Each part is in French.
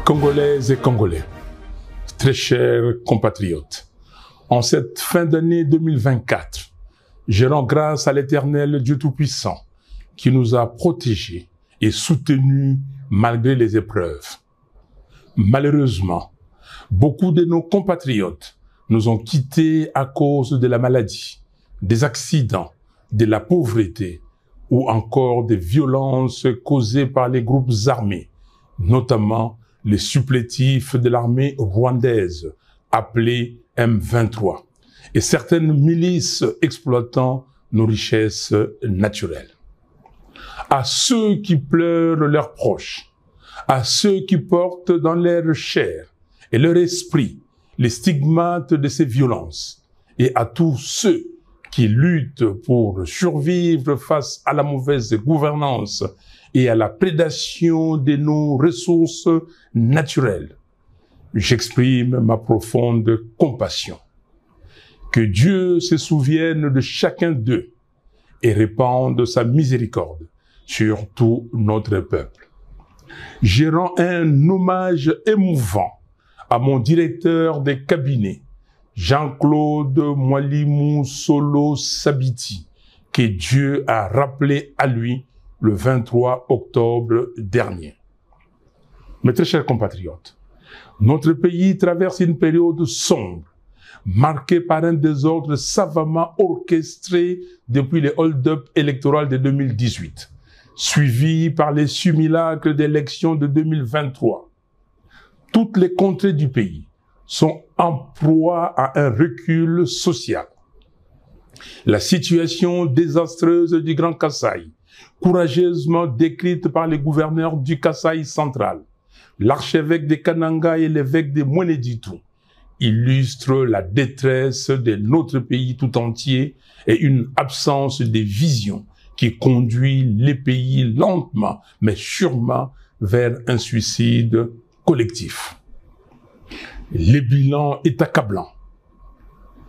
Congolaises et Congolais, très chers compatriotes, en cette fin d'année 2024, je rends grâce à l'Éternel Dieu Tout-Puissant qui nous a protégés et soutenus malgré les épreuves. Malheureusement, beaucoup de nos compatriotes nous ont quittés à cause de la maladie, des accidents, de la pauvreté ou encore des violences causées par les groupes armés, notamment les supplétifs de l'armée rwandaise, appelée M23, et certaines milices exploitant nos richesses naturelles. À ceux qui pleurent leurs proches, à ceux qui portent dans leur chair et leur esprit les stigmates de ces violences, et à tous ceux qui luttent pour survivre face à la mauvaise gouvernance et à la prédation de nos ressources naturelles, j'exprime ma profonde compassion. Que Dieu se souvienne de chacun d'eux et répande sa miséricorde sur tout notre peuple. Je rends un hommage émouvant à mon directeur de cabinet, Jean-Claude Mwalimou Solo Sabiti, que Dieu a rappelé à lui le 23 octobre dernier. Mes très chers compatriotes, notre pays traverse une période sombre, marquée par un désordre savamment orchestré depuis les hold-up électoraux de 2018, suivi par les simulacres d'élections de 2023. Toutes les contrées du pays sont en proie à un recul social. La situation désastreuse du Grand Kasaï, courageusement décrite par les gouverneurs du Kasaï central, l'archevêque de Kananga et l'évêque de Mweneditu, illustre la détresse de notre pays tout entier et une absence de vision qui conduit les pays lentement mais sûrement vers un suicide collectif. Le bilan est accablant.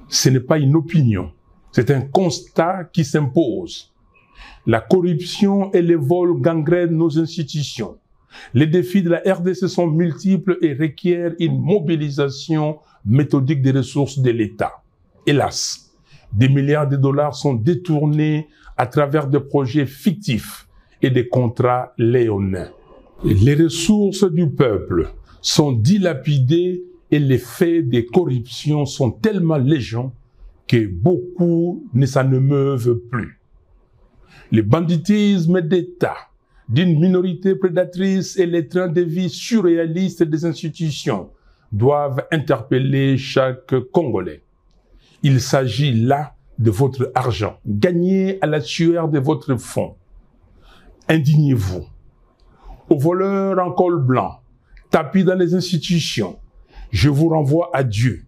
Ce n'est pas une opinion, c'est un constat qui s'impose. La corruption et les vols gangrènent nos institutions. Les défis de la RDC sont multiples et requièrent une mobilisation méthodique des ressources de l'État. Hélas, des milliards de dollars sont détournés à travers des projets fictifs et des contrats léonins. Les ressources du peuple sont dilapidées et les faits de corruption sont tellement légion que beaucoup ne s'en émeuvent plus. Le banditisme d'État d'une minorité prédatrice et les trains de vie surréalistes des institutions doivent interpeller chaque Congolais. Il s'agit là de votre argent, gagné à la sueur de votre fonds. Indignez-vous. Aux voleurs en col blanc, tapis dans les institutions, je vous renvoie à Dieu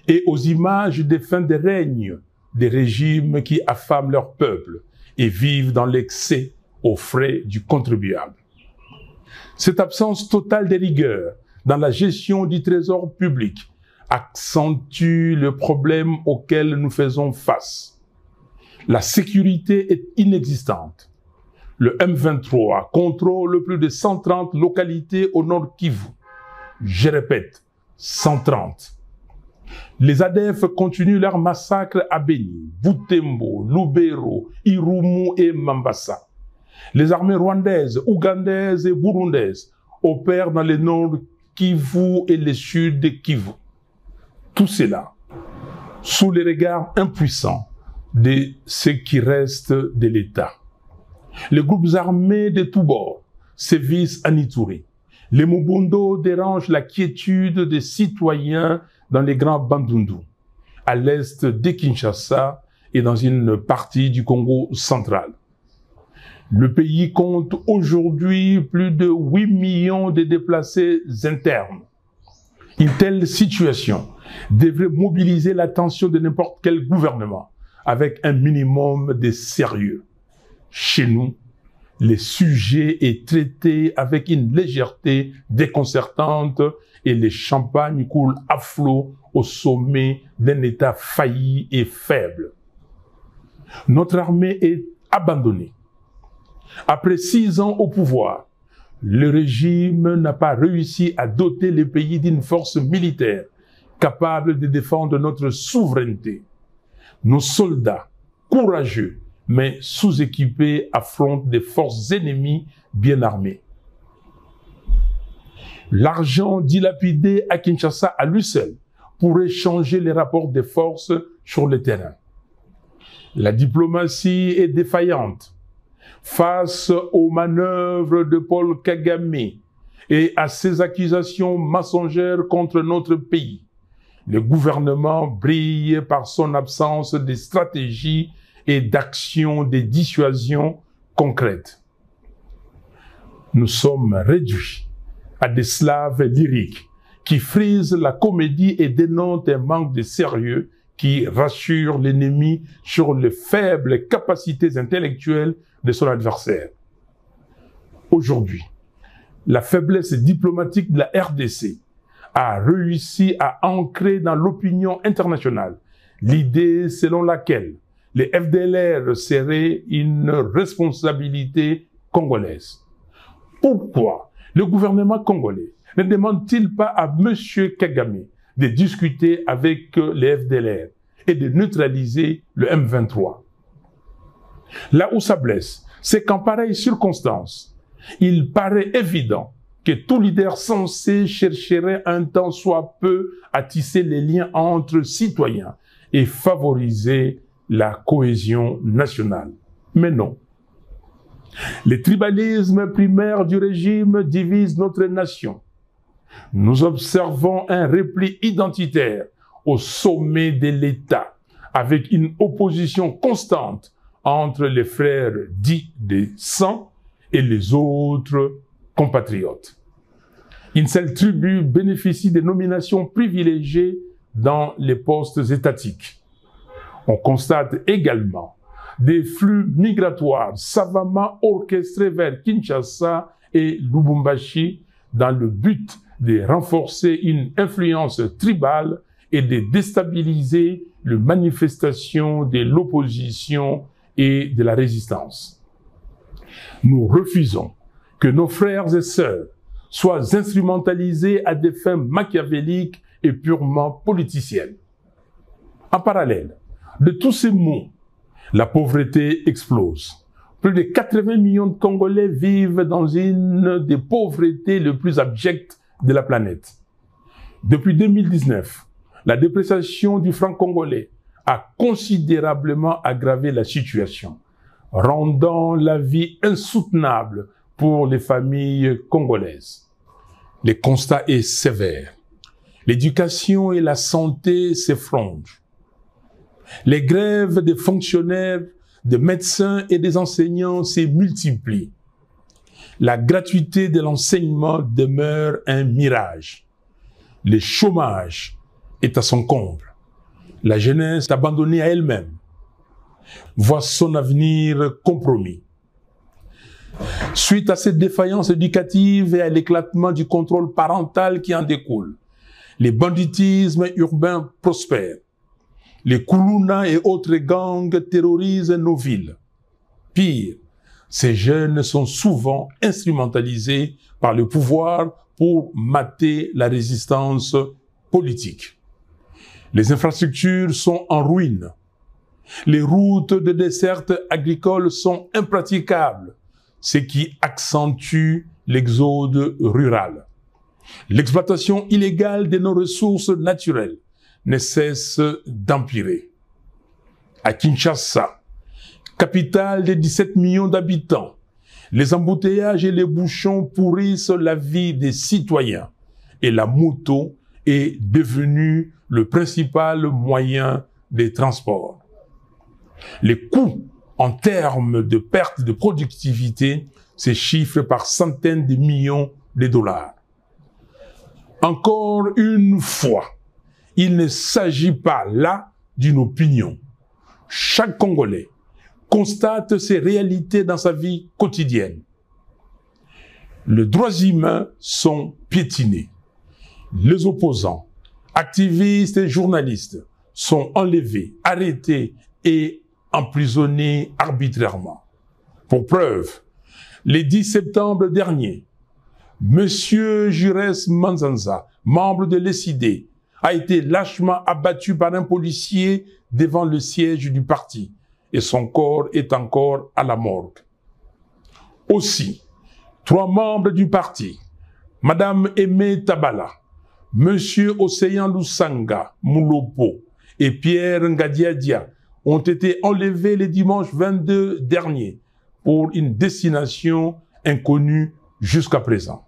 et aux images des fins de règne des régimes qui affament leur peuple et vivent dans l'excès aux frais du contribuable. Cette absence totale de rigueur dans la gestion du trésor public accentue le problème auquel nous faisons face. La sécurité est inexistante. Le M23 contrôle plus de 130 localités au nord Kivu. Je répète, 130. Les ADF continuent leur massacre à Beni, Butembo, Lubero, Irumu et Mambasa. Les armées rwandaises, ougandaises et burundaises opèrent dans le nord Kivu et le sud de Kivu. Tout cela sous les regards impuissants de ce qui reste de l'État. Les groupes armés de tous bords sévissent à Ituri. Les Mobundo dérangent la quiétude des citoyens dans les grands Bandundu, à l'est de Kinshasa et dans une partie du Congo central. Le pays compte aujourd'hui plus de 8 millions de déplacés internes. Une telle situation devrait mobiliser l'attention de n'importe quel gouvernement avec un minimum de sérieux. Chez nous, le sujet est traité avec une légèreté déconcertante et les champagnes coulent à flot au sommet d'un État failli et faible. Notre armée est abandonnée. Après 6 ans au pouvoir, le régime n'a pas réussi à doter les pays d'une force militaire capable de défendre notre souveraineté. Nos soldats, courageux, mais sous-équipés, affrontent des forces ennemies bien armées. L'argent dilapidé à Kinshasa à lui seul pourrait changer les rapports des forces sur le terrain. La diplomatie est défaillante face aux manœuvres de Paul Kagame et à ses accusations mensongères contre notre pays. Le gouvernement brille par son absence de stratégie et d'action de dissuasion concrète. Nous sommes réduits à des slaves lyriques qui frisent la comédie et dénoncent un manque de sérieux qui rassure l'ennemi sur les faibles capacités intellectuelles de son adversaire. Aujourd'hui, la faiblesse diplomatique de la RDC a réussi à ancrer dans l'opinion internationale l'idée selon laquelle les FDLR seraient une responsabilité congolaise. Pourquoi le gouvernement congolais ne demande-t-il pas à M. Kagame de discuter avec les FDLR et de neutraliser le M23? Là où ça blesse, c'est qu'en pareille circonstance, il paraît évident que tout leader censé chercherait un temps soit peu à tisser les liens entre citoyens et favoriser la cohésion nationale. Mais non. Le tribalisme primaire du régime divise notre nation. Nous observons un repli identitaire au sommet de l'État, avec une opposition constante entre les frères dits de sang et les autres compatriotes. Une seule tribu bénéficie des nominations privilégiées dans les postes étatiques. On constate également des flux migratoires savamment orchestrés vers Kinshasa et Lubumbashi dans le but de renforcer une influence tribale et de déstabiliser les manifestations de l'opposition et de la résistance. Nous refusons que nos frères et sœurs soient instrumentalisés à des fins machiavéliques et purement politiciennes. En parallèle de tous ces maux, la pauvreté explose. Plus de 80 millions de Congolais vivent dans une des pauvretés les plus abjectes de la planète. Depuis 2019, la dépréciation du franc congolais a considérablement aggravé la situation, rendant la vie insoutenable pour les familles congolaises. Le constat est sévère. L'éducation et la santé s'effondrent. Les grèves des fonctionnaires, des médecins et des enseignants se multiplient. La gratuité de l'enseignement demeure un mirage. Le chômage est à son comble. La jeunesse abandonnée à elle-même voit son avenir compromis. Suite à cette défaillance éducative et à l'éclatement du contrôle parental qui en découle, les banditismes urbains prospèrent. Les Kuluna et autres gangs terrorisent nos villes. Pire, ces jeunes sont souvent instrumentalisés par le pouvoir pour mater la résistance politique. Les infrastructures sont en ruine. Les routes de desserte agricole sont impraticables, ce qui accentue l'exode rural. L'exploitation illégale de nos ressources naturelles ne cesse d'empirer. À Kinshasa, capitale de 17 millions d'habitants, les embouteillages et les bouchons pourrissent la vie des citoyens et la moto est devenue le principal moyen de transport. Les coûts en termes de perte de productivité se chiffrent par centaines de millions de dollars. Encore une fois, il ne s'agit pas là d'une opinion. Chaque Congolais constate ces réalités dans sa vie quotidienne. Les droits humains sont piétinés. Les opposants, activistes et journalistes sont enlevés, arrêtés et emprisonnés arbitrairement. Pour preuve, le 10 septembre dernier, Monsieur Jures Manzanza, membre de l'ESID, a été lâchement abattu par un policier devant le siège du parti et son corps est encore à la morgue. Aussi, 3 membres du parti, Madame Aimé Tabala, Monsieur Océan Lusanga Moulopo et Pierre Ngadiadia ont été enlevés le dimanche 22 dernier pour une destination inconnue jusqu'à présent.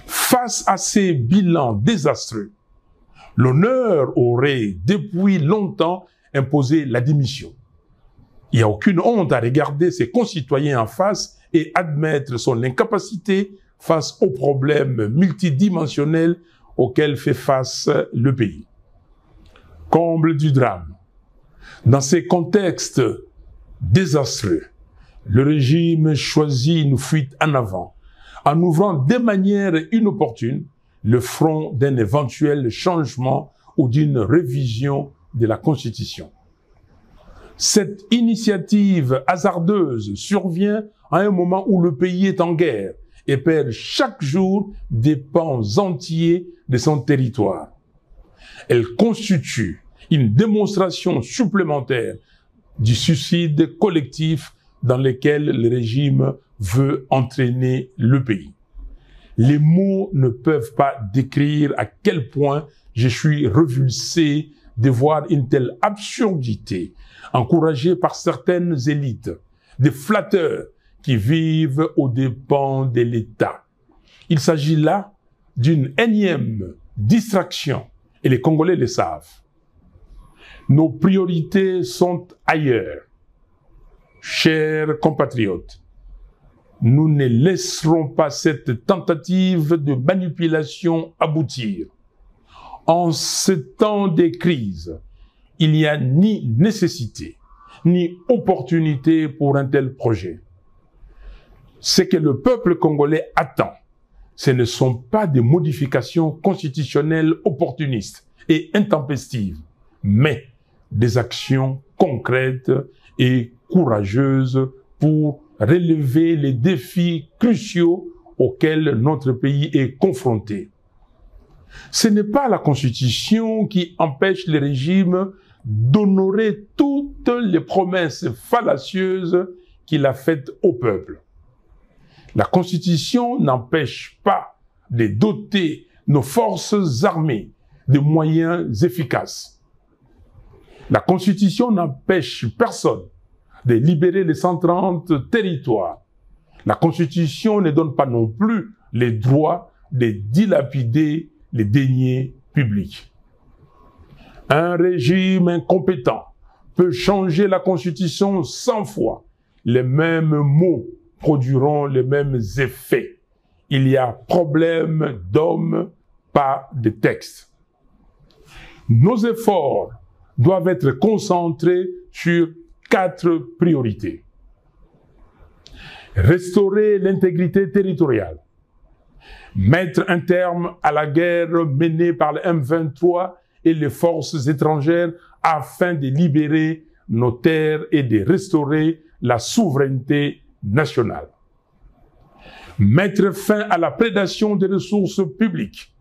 Face à ces bilans désastreux, l'honneur aurait depuis longtemps imposé la démission. Il n'y a aucune honte à regarder ses concitoyens en face et admettre son incapacité face aux problèmes multidimensionnels auxquels fait face le pays. Comble du drame. Dans ces contextes désastreux, le régime choisit une fuite en avant, en ouvrant de manière inopportune le front d'un éventuel changement ou d'une révision de la Constitution. Cette initiative hasardeuse survient à un moment où le pays est en guerre et perd chaque jour des pans entiers de son territoire. Elle constitue une démonstration supplémentaire du suicide collectif dans lequel le régime veut entraîner le pays. Les mots ne peuvent pas décrire à quel point je suis révulsé de voir une telle absurdité encouragée par certaines élites, des flatteurs qui vivent aux dépens de l'État. Il s'agit là d'une énième distraction et les Congolais le savent. Nos priorités sont ailleurs. Chers compatriotes, nous ne laisserons pas cette tentative de manipulation aboutir. En ce temps de crise, il n'y a ni nécessité, ni opportunité pour un tel projet. Ce que le peuple congolais attend, ce ne sont pas des modifications constitutionnelles opportunistes et intempestives, mais des actions concrètes et courageuses pour relever les défis cruciaux auxquels notre pays est confronté. Ce n'est pas la Constitution qui empêche le régime d'honorer toutes les promesses fallacieuses qu'il a faites au peuple. La Constitution n'empêche pas de doter nos forces armées de moyens efficaces. La Constitution n'empêche personne de libérer les 130 territoires. La Constitution ne donne pas non plus les droits de dilapider les deniers publics. Un régime incompétent peut changer la Constitution 100 fois. Les mêmes mots produiront les mêmes effets. Il y a problème d'hommes, pas de texte. Nos efforts doivent être concentrés sur 4 priorités. Restaurer l'intégrité territoriale. Mettre un terme à la guerre menée par le M23 et les forces étrangères afin de libérer nos terres et de restaurer la souveraineté nationale. Mettre fin à la prédation des ressources publiques.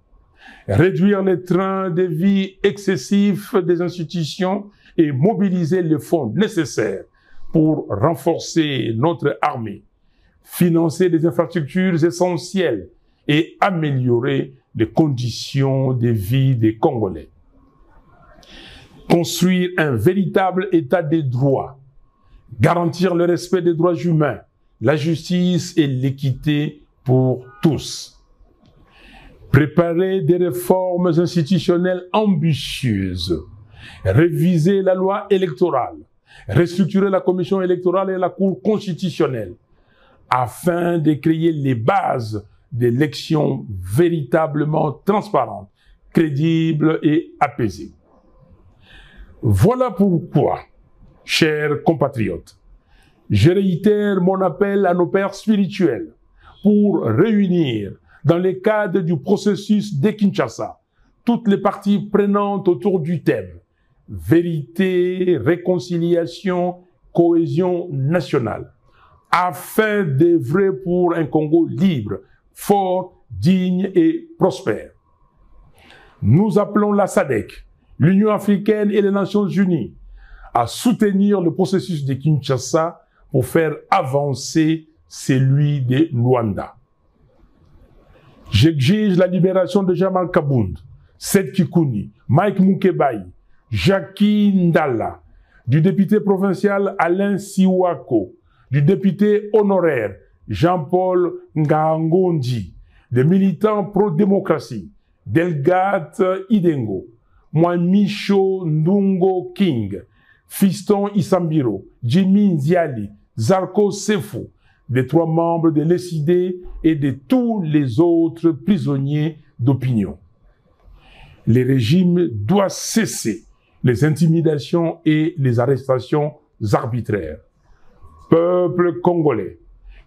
Réduire les trains de vie excessifs des institutions et mobiliser les fonds nécessaires pour renforcer notre armée, financer des infrastructures essentielles et améliorer les conditions de vie des Congolais. Construire un véritable état de droit, garantir le respect des droits humains, la justice et l'équité pour tous. Préparer des réformes institutionnelles ambitieuses, réviser la loi électorale, restructurer la commission électorale et la Cour constitutionnelle, afin de créer les bases d'élections véritablement transparentes, crédibles et apaisées. Voilà pourquoi, chers compatriotes, je réitère mon appel à nos pères spirituels pour réunir, dans le cadre du processus de Kinshasa, toutes les parties prenantes autour du thème « Vérité, réconciliation, cohésion nationale » afin d'œuvrer pour un Congo libre, fort, digne et prospère. Nous appelons la SADC, l'Union africaine et les Nations unies à soutenir le processus de Kinshasa pour faire avancer celui de Luanda. J'exige la libération de Jamal Kabound, Seth Kikuni, Mike Mukebai, Jackie Ndala, du député provincial Alain Siwako, du député honoraire Jean-Paul Ngangondi, des militants pro-démocratie, Delgate Idengo, Mwamicho Ndungo King, Fiston Isambiro, Jimmy Nziali, Zarko Sefo, des 3 membres de l'ESID et de tous les autres prisonniers d'opinion. Les régimes doivent cesser les intimidations et les arrestations arbitraires. Peuple congolais,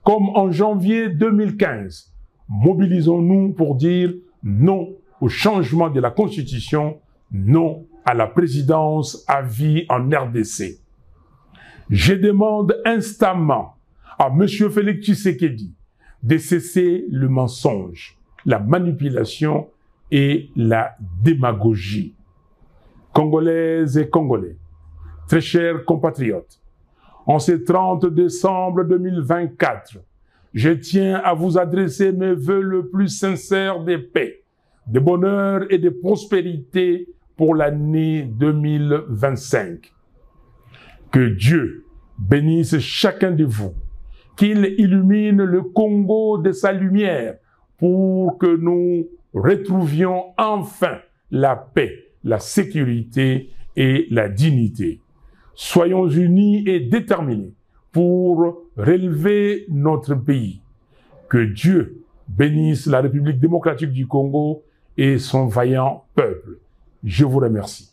comme en janvier 2015, mobilisons-nous pour dire non au changement de la Constitution, non à la présidence à vie en RDC. Je demande instamment à M. Félix Tshisekedi de cesser le mensonge, la manipulation et la démagogie. Congolaises et Congolais, très chers compatriotes, en ce 30 décembre 2024, je tiens à vous adresser mes vœux le plus sincères de paix, de bonheur et de prospérité pour l'année 2025. Que Dieu bénisse chacun de vous, qu'il illumine le Congo de sa lumière pour que nous retrouvions enfin la paix, la sécurité et la dignité. Soyons unis et déterminés pour relever notre pays. Que Dieu bénisse la République démocratique du Congo et son vaillant peuple. Je vous remercie.